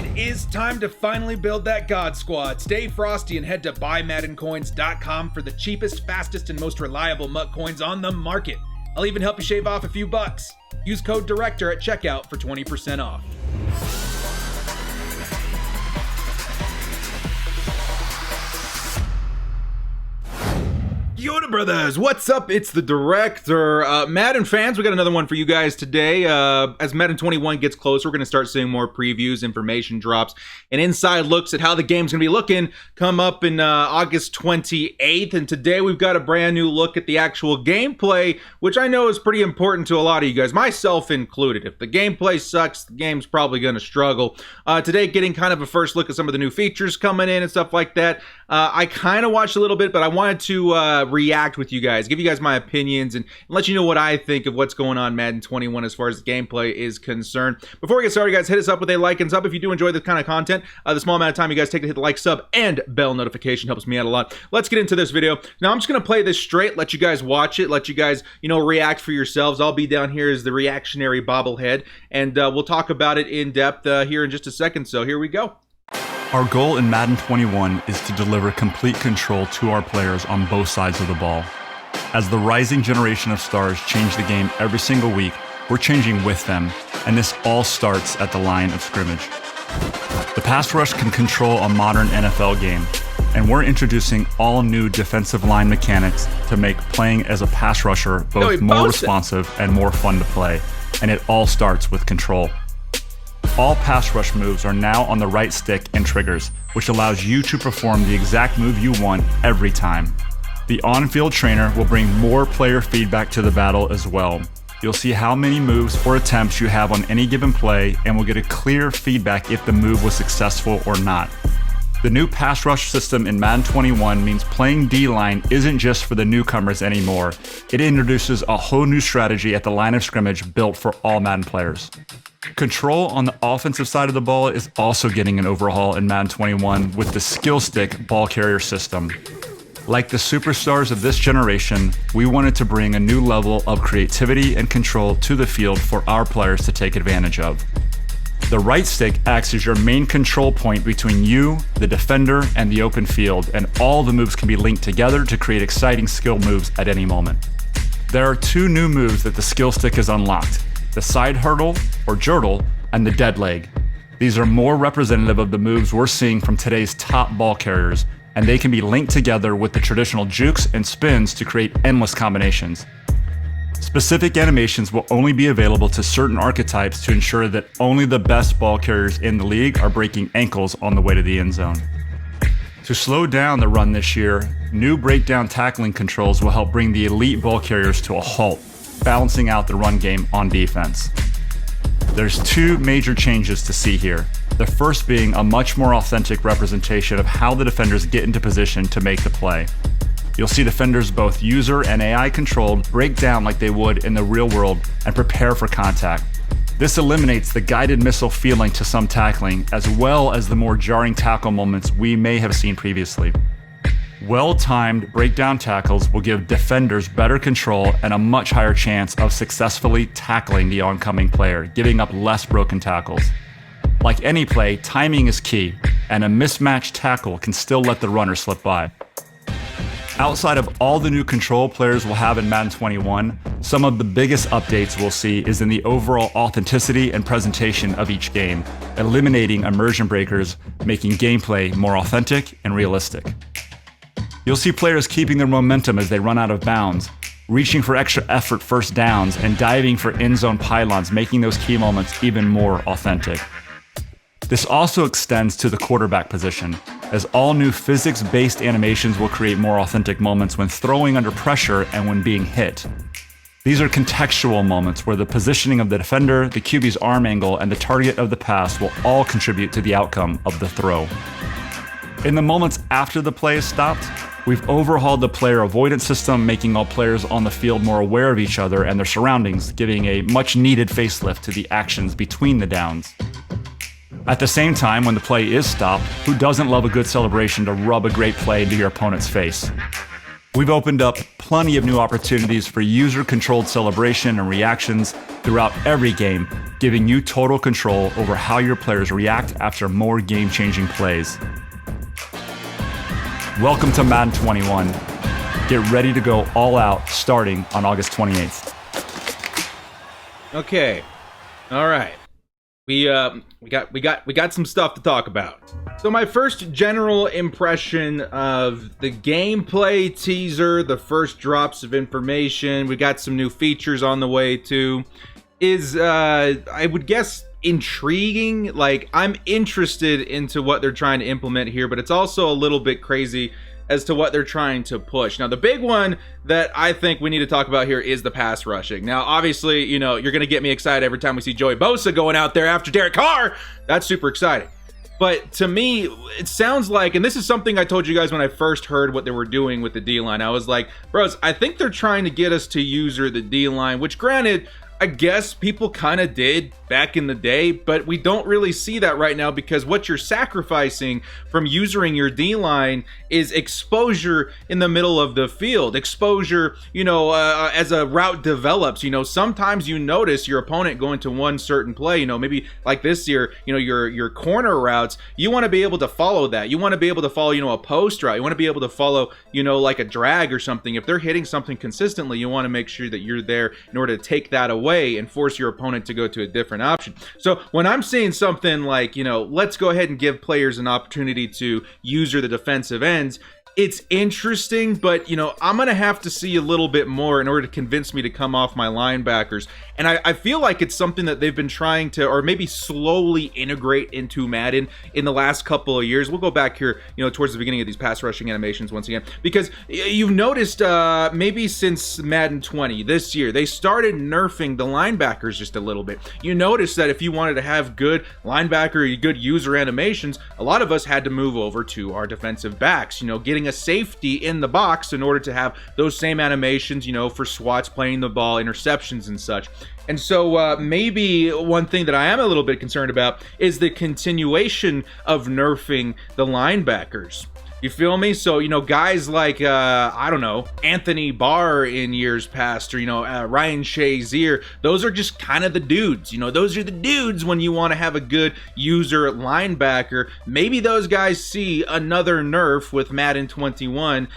It is time to finally build that God Squad. Stay frosty and head to buymaddencoins.com for the cheapest, fastest, and most reliable MUT coins on the market. I'll even help you shave off a few bucks. Use code DIRECTOR at checkout for 20% off. Yoda brothers, what's up? It's the Director. Madden fans, we got another one for you guys today. As Madden 21 gets closer, we're going to start seeing more previews, information drops, and inside looks at how the game's going to be looking come up in August 28th. And today we've got a brand new look at the actual gameplay, which I know is pretty important to a lot of you guys, myself included. If the gameplay sucks, the game's probably going to struggle. Today, getting kind of a first look at some of the new features coming in and stuff like that. I kind of watched a little bit, but I wanted to react with you guys, give you guys my opinions, and let you know what I think of what's going on Madden 21 as far as the gameplay is concerned. Before we get started, guys, hit us up with a like and sub if you do enjoy this kind of content. The small amount of time you guys take to hit the like, sub, and bell notification helps me out a lot. Let's get into this video. Now, I'm just going to play this straight, let you guys watch it, let you guys, react for yourselves. I'll be down here as the reactionary bobblehead, and we'll talk about it in depth here in just a second, so here we go. Our goal in Madden 21 is to deliver complete control to our players on both sides of the ball. As the rising generation of stars change the game every single week, we're changing with them, and this all starts at the line of scrimmage. The pass rush can control a modern NFL game, and we're introducing all new defensive line mechanics to make playing as a pass rusher both more responsive and more fun to play, and it all starts with control. All pass rush moves are now on the right stick and triggers, which allows you to perform the exact move you want every time. The on-field trainer will bring more player feedback to the battle as well. You'll see how many moves or attempts you have on any given play, and will get a clear feedback if the move was successful or not. The new pass rush system in Madden 21 means playing D-line isn't just for the newcomers anymore. It introduces a whole new strategy at the line of scrimmage built for all Madden players. Control on the offensive side of the ball is also getting an overhaul in Madden 21 with the skill stick ball carrier system. Like the superstars of this generation, we wanted to bring a new level of creativity and control to the field for our players to take advantage of. The right stick acts as your main control point between you, the defender, and the open field, and all the moves can be linked together to create exciting skill moves at any moment. There are two new moves that the skill stick has unlocked: the side hurdle, or jertle, and the dead leg. These are more representative of the moves we're seeing from today's top ball carriers, and they can be linked together with the traditional jukes and spins to create endless combinations. Specific animations will only be available to certain archetypes to ensure that only the best ball carriers in the league are breaking ankles on the way to the end zone. To slow down the run this year, new breakdown tackling controls will help bring the elite ball carriers to a halt, balancing out the run game on defense. There's two major changes to see here. The first being a much more authentic representation of how the defenders get into position to make the play. You'll see defenders, both user and AI controlled, break down like they would in the real world and prepare for contact. This eliminates the guided missile feeling to some tackling, as well as the more jarring tackle moments we may have seen previously. Well-timed breakdown tackles will give defenders better control and a much higher chance of successfully tackling the oncoming player, giving up less broken tackles. Like any play, timing is key, and a mismatched tackle can still let the runner slip by. Outside of all the new control players will have in Madden 21, some of the biggest updates we'll see is in the overall authenticity and presentation of each game, eliminating immersion breakers, making gameplay more authentic and realistic. You'll see players keeping their momentum as they run out of bounds, reaching for extra effort first downs, and diving for end zone pylons, making those key moments even more authentic. This also extends to the quarterback position, as all new physics-based animations will create more authentic moments when throwing under pressure and when being hit. These are contextual moments where the positioning of the defender, the QB's arm angle, and the target of the pass will all contribute to the outcome of the throw. In the moments after the play is stopped, we've overhauled the player avoidance system, making all players on the field more aware of each other and their surroundings, giving a much-needed facelift to the actions between the downs. At the same time, when the play is stopped, who doesn't love a good celebration to rub a great play into your opponent's face? We've opened up plenty of new opportunities for user-controlled celebration and reactions throughout every game, giving you total control over how your players react after more game-changing plays. Welcome to Madden 21. Get ready to go all out starting on August 28th. Okay. All right. We got some stuff to talk about. So my first general impression of the gameplay teaser, the first drops of information, we got some new features on the way too, is I would guess intriguing. Like, I'm interested into what they're trying to implement here, but it's also a little bit crazy as to what they're trying to push. Now, the big one that I think we need to talk about here is the pass rushing. Now, obviously, you know, you're going to get me excited every time we see Joey Bosa going out there after Derek Carr. That's super exciting. But to me, it sounds like, and this is something I told you guys when I first heard what they were doing with the D-line. I was like, bros, I think they're trying to get us to user the D-line, which granted, I guess people kind of did back in the day, but we don't really see that right now because what you're sacrificing from using your D-line is exposure in the middle of the field. Exposure, you know, as a route develops, you know, sometimes you notice your opponent going to one certain play, you know, maybe like this year, you know, your corner routes, you want to be able to follow that. You want to be able to follow, you know, a post route. You want to be able to follow, you know, like a drag or something. If they're hitting something consistently, you want to make sure that you're there in order to take that away and force your opponent to go to a different option. So when I'm seeing something like, you know, let's go ahead and give players an opportunity to user the defensive ends, it's interesting, but, you know, I'm going to have to see a little bit more in order to convince me to come off my linebackers. And I feel like it's something that they've been trying to, or maybe slowly integrate into Madden in the last couple of years. We'll go back here, you know, towards the beginning of these pass rushing animations once again, because you've noticed maybe since Madden 20 this year, they started nerfing the linebackers just a little bit. You notice that if you wanted to have good linebacker, good user animations, a lot of us had to move over to our defensive backs, you know, getting a safety in the box in order to have those same animations, you know, for swats, playing the ball, interceptions and such. And so maybe one thing that I am a little bit concerned about is the continuation of nerfing the linebackers. You feel me? So, you know, guys like, I don't know, Anthony Barr in years past, or, you know, Ryan Shazier, those are just kind of the dudes. You know, those are the dudes when you want to have a good user linebacker. Maybe those guys see another nerf with Madden 21,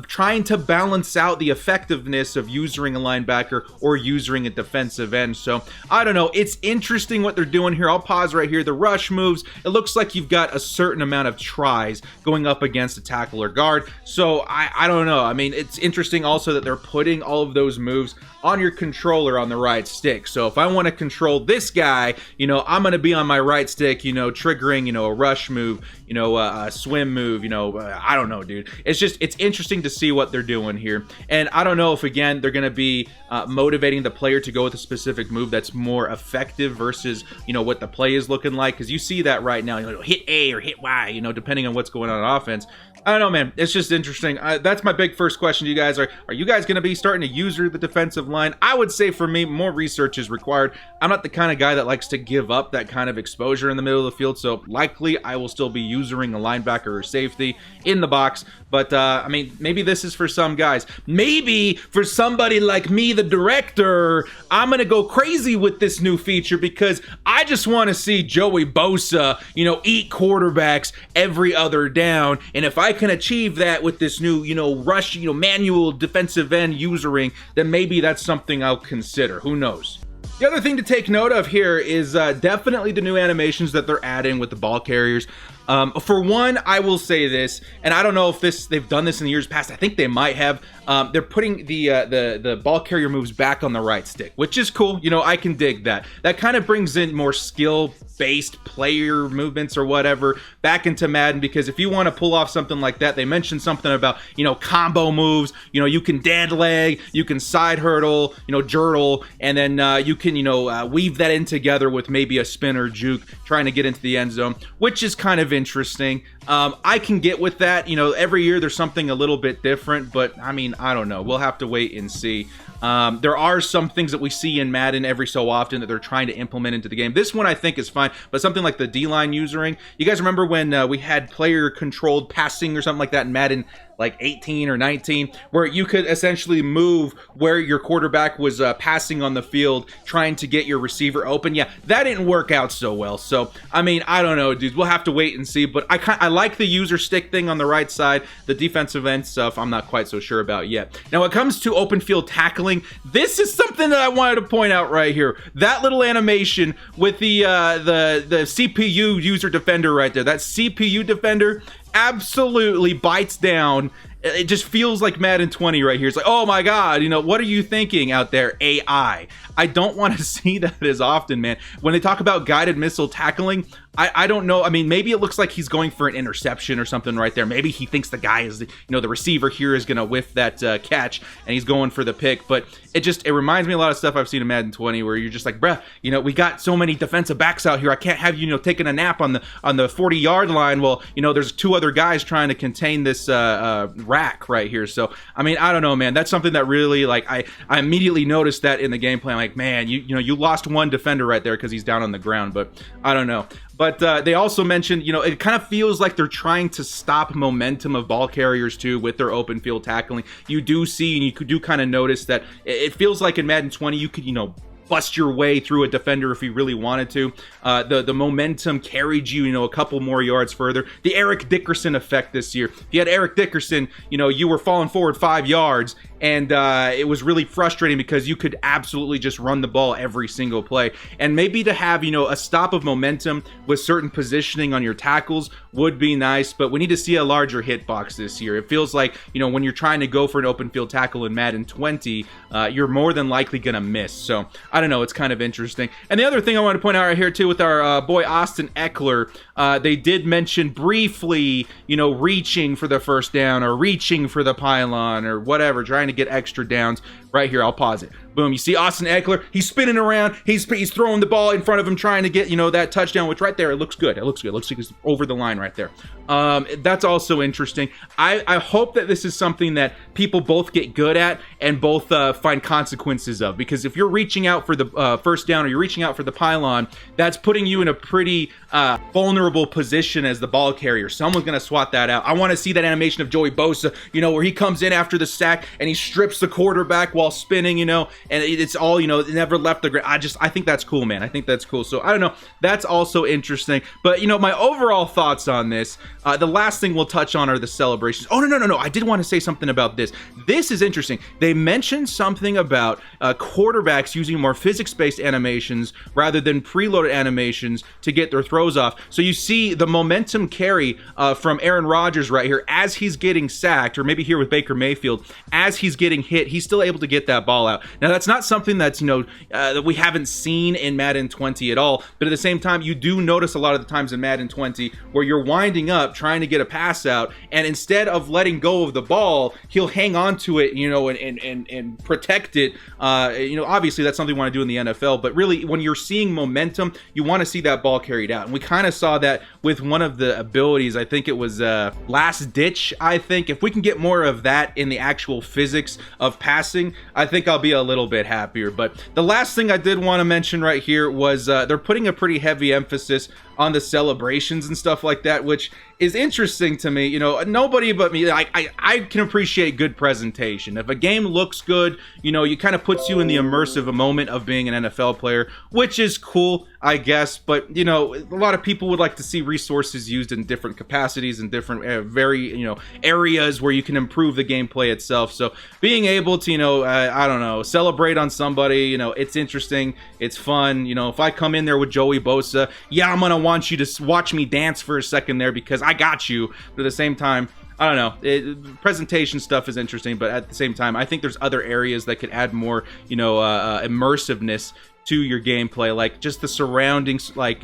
trying to balance out the effectiveness of using a linebacker or using a defensive end. So, I don't know. It's interesting what they're doing here. I'll pause right here. The rush moves, it looks like you've got a certain amount of tries going up against a tackle or guard. So I don't know. I mean, it's interesting also that they're putting all of those moves on your controller on the right stick. So if I want to control this guy, you know, I'm going to be on my right stick, you know, triggering, you know, a rush move, you know, a swim move, you know, I don't know, dude. It's interesting to see what they're doing here. And I don't know if, again, they're going to be motivating the player to go with a specific move that's more effective versus, you know, what the play is looking like. Because you see that right now, you know, hit A or hit Y, you know, depending on what's going on offense. I don't know, man. It's just interesting. That's my big first question to you guys. Are you guys going to be starting to user the defensive line? I would say for me, more research is required. I'm not the kind of guy that likes to give up that kind of exposure in the middle of the field, so likely I will still be using a linebacker or safety in the box. But, I mean, maybe this is for some guys. Maybe for somebody like me, the director, I'm going to go crazy with this new feature because I just want to see Joey Bosa, you know, eat quarterbacks every other down. And if I can achieve that with this new, you know, rush, you know, manual defensive end usering, then maybe that's something I'll consider. Who knows? The other thing to take note of here is definitely the new animations that they're adding with the ball carriers. For one, I will say this, and I don't know if they've done this in the years past. I think they might have. They're putting the ball carrier moves back on the right stick, which is cool. You know, I can dig that. That kind of brings in more skill-based player movements or whatever back into Madden, because if you want to pull off something like that, they mentioned something about, you know, combo moves. You know, you can dead leg, you can side hurdle, you know, jurtle, and then you can, you know, weave that in together with maybe a spin or juke trying to get into the end zone, which is kind of interesting. I can get with that. You know, every year there's something a little bit different, but I mean, I don't know. We'll have to wait and see. There are some things that we see in Madden every so often that they're trying to implement into the game. This one I think is fine, but something like the D-line usering. You guys remember when we had player-controlled passing or something like that in Madden like 18 or 19, where you could essentially move where your quarterback was passing on the field, trying to get your receiver open. Yeah, that didn't work out so well. So, I mean, I don't know, dudes. We'll have to wait and see. But I like the user stick thing on the right side. The defensive end stuff, I'm not quite so sure about yet. Now, when it comes to open field tackling, this is something that I wanted to point out right here. That little animation with the CPU user defender right there. That CPU defender absolutely bites down. It just feels like Madden 20 right here. It's like, oh my God, what are you thinking out there, AI? I don't want to see that as often, man. When they talk about guided missile tackling, I don't know. I mean, maybe it looks like he's going for an interception or something right there. Maybe he thinks the guy is, the receiver here is going to whiff that catch, and he's going for the pick. But it reminds me a lot of stuff I've seen in Madden 20, where you're just like, bruh, we got so many defensive backs out here. I can't have you, taking a nap on the 40-yard line. Well, there's two other guys trying to contain this rack right here. So, I mean, I don't know, man. That's something that really, like, I immediately noticed that in the gameplay. I'm like, man, you lost one defender right there because he's down on the ground. But I don't know. But they also mentioned, it kind of feels like they're trying to stop momentum of ball carriers too with their open field tackling. You do see, and you do kind of notice that it feels like in Madden 20 you could, bust your way through a defender if you really wanted to. The momentum carried you, a couple more yards further. The Eric Dickerson effect this year. If you had Eric Dickerson, you were falling forward 5 yards, and it was really frustrating because you could absolutely just run the ball every single play. And maybe to have, a stop of momentum with certain positioning on your tackles would be nice, but we need to see a larger hitbox this year. It feels like, when you're trying to go for an open field tackle in Madden 20, you're more than likely going to miss. So, I don't know, it's kind of interesting. And the other thing I want to point out right here too with our boy Austin Eckler, they did mention briefly, reaching for the first down or reaching for the pylon or whatever, trying to get extra downs. Right here, I'll pause it. Boom, you see Austin Eckler, he's spinning around, he's throwing the ball in front of him, trying to get, that touchdown, which right there, it looks good. It looks like it's over the line right there. That's also interesting. I hope that this is something that people both get good at and both find consequences of, because if you're reaching out for the first down or you're reaching out for the pylon, that's putting you in a pretty vulnerable position as the ball carrier. Someone's going to swat that out. I want to see that animation of Joey Bosa, where he comes in after the sack and he strips the quarterback while spinning, and it's all, it never left the ground. I think that's cool, man. I think that's cool. So I don't know. That's also interesting. But, my overall thoughts on this, the last thing we'll touch on are the celebrations. Oh, no. I did want to say something about this. This is interesting. They mentioned something about quarterbacks using more physics-based animations rather than preloaded animations to get their throws off. So you see the momentum carry from Aaron Rodgers right here as he's getting sacked, or maybe here with Baker Mayfield, as he's getting hit, he's still able to get that ball out. Now, that's not something that's, that we haven't seen in Madden 20 at all, but at the same time, you do notice a lot of the times in Madden 20 where you're winding up trying to get a pass out, and instead of letting go of the ball, he'll hang on to it, and protect it. Obviously that's something we want to do in the NFL, but really when you're seeing momentum, you want to see that ball carried out. And we kind of saw that with one of the abilities. I think it was Last Ditch. I think if we can get more of that in the actual physics of passing, I think I'll be a little bit happier. But the last thing I did want to mention right here was they're putting a pretty heavy emphasis on the celebrations and stuff like that, which is interesting to me. Nobody but me, I can appreciate good presentation. If a game looks good, you kind of puts you in the immersive moment of being an NFL player, which is cool, I guess. But, a lot of people would like to see resources used in different capacities and different areas where you can improve the gameplay itself. So being able to, I don't know, celebrate on somebody, it's interesting, it's fun. If I come in there with Joey Bosa, yeah, I'm going to want you to watch me dance for a second there because I got you. But at the same time, I don't know. Presentation stuff is interesting, but at the same time, I think there's other areas that could add more, immersiveness to your gameplay, like just the surroundings, like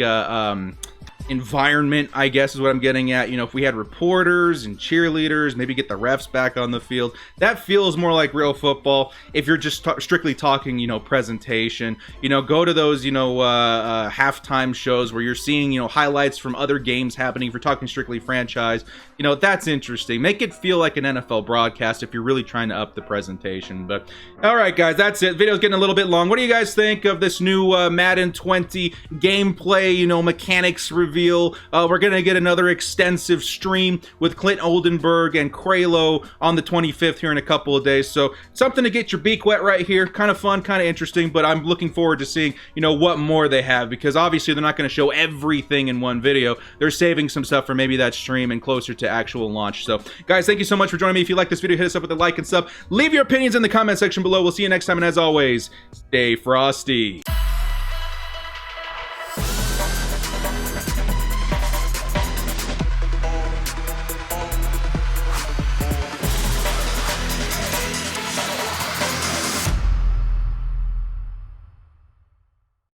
environment, I guess is what I'm getting at. If we had reporters and cheerleaders, maybe get the refs back on the field, that feels more like real football. If you're just strictly talking, presentation, go to those, halftime shows where you're seeing, highlights from other games happening. If you're talking strictly franchise, that's interesting. Make it feel like an NFL broadcast if you're really trying to up the presentation. But all right, guys, that's it. Video's getting a little bit long. What do you guys think of this new Madden 20 gameplay, mechanics review? reveal. We're going to get another extensive stream with Clint Oldenburg and Kralo on the 25th here in a couple of days. So something to get your beak wet right here. Kind of fun, kind of interesting, but I'm looking forward to seeing, you know, what more they have, because obviously they're not going to show everything in one video. They're saving some stuff for maybe that stream and closer to actual launch. So guys, thank you so much for joining me. If you like this video, hit us up with a like and sub. Leave your opinions in the comment section below. We'll see you next time, and as always, stay frosty.